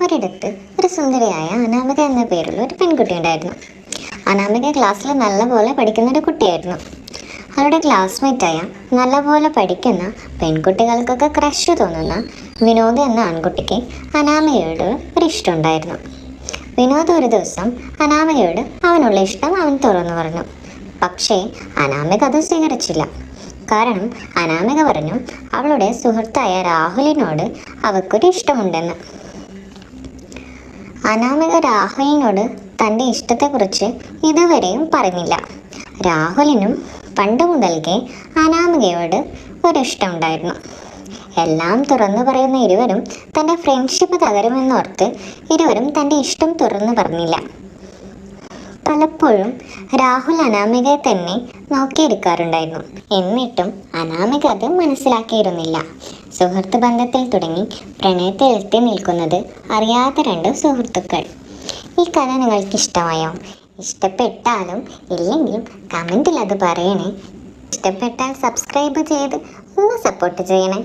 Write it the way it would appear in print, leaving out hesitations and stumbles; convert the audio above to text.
ഒരിടത്ത് ഒരു സുന്ദരിയായ അനാമിക എന്ന പേരുള്ള ഒരു പെൺകുട്ടി ഉണ്ടായിരുന്നു. അനാമിക ക്ലാസ്സിൽ നല്ലപോലെ പഠിക്കുന്ന ഒരു കുട്ടിയായിരുന്നു. അവരുടെ ക്ലാസ്മേറ്റായ നല്ലപോലെ പഠിക്കുന്ന പെൺകുട്ടികൾക്കൊക്കെ ക്രഷ് തോന്നുന്ന വിനോദ് എന്ന ആൺകുട്ടിക്ക് അനാമികയോട് ഒരു ഇഷ്ടമുണ്ടായിരുന്നു. വിനോദ് ഒരു ദിവസം അനാമികയോട് അവനുള്ള ഇഷ്ടം അവൻ തുറന്നു പറഞ്ഞു. പക്ഷേ അനാമിക അത് സ്വീകരിച്ചില്ല. കാരണം അനാമിക പറഞ്ഞു അവളുടെ സുഹൃത്തായ രാഹുലിനോട് അവൾക്കൊരു ഇഷ്ടമുണ്ടെന്ന്. അനാമിക രാഹുലിനോട് തൻ്റെ ഇഷ്ടത്തെക്കുറിച്ച് ഇതുവരെയും പറഞ്ഞില്ല. രാഹുലിനും പണ്ട് മുതൽക്കേ അനാമികയോട് ഒരിഷ്ടമുണ്ടായിരുന്നു. എല്ലാം തുറന്നു പറയുന്ന ഇരുവരും തൻ്റെ ഫ്രണ്ട്ഷിപ്പ് തകരുമെന്നോർത്ത് ഇരുവരും തൻ്റെ ഇഷ്ടം തുറന്നു പറഞ്ഞില്ല. പലപ്പോഴും രാഹുൽ അനാമികയെ തന്നെ നോക്കിയിരിക്കാറുണ്ടായിരുന്നു. എന്നിട്ടും അനാമിക അത് മനസ്സിലാക്കിയിരുന്നില്ല. സുഹൃത്ത് ബന്ധത്തിൽ തുടങ്ങി പ്രണയത്തിൽ എത്തി നിൽക്കുന്നത് അറിയാത്ത രണ്ട് സുഹൃത്തുക്കൾ. ഈ കഥ നിങ്ങൾക്ക് ഇഷ്ടമായോ? ഇഷ്ടപ്പെട്ടാലും ഇല്ലെങ്കിലും കമൻറ്റിൽ അത് പറയണേ. ഇഷ്ടപ്പെട്ടാൽ സബ്സ്ക്രൈബ് ചെയ്ത് ഒന്ന് സപ്പോർട്ട് ചെയ്യണേ.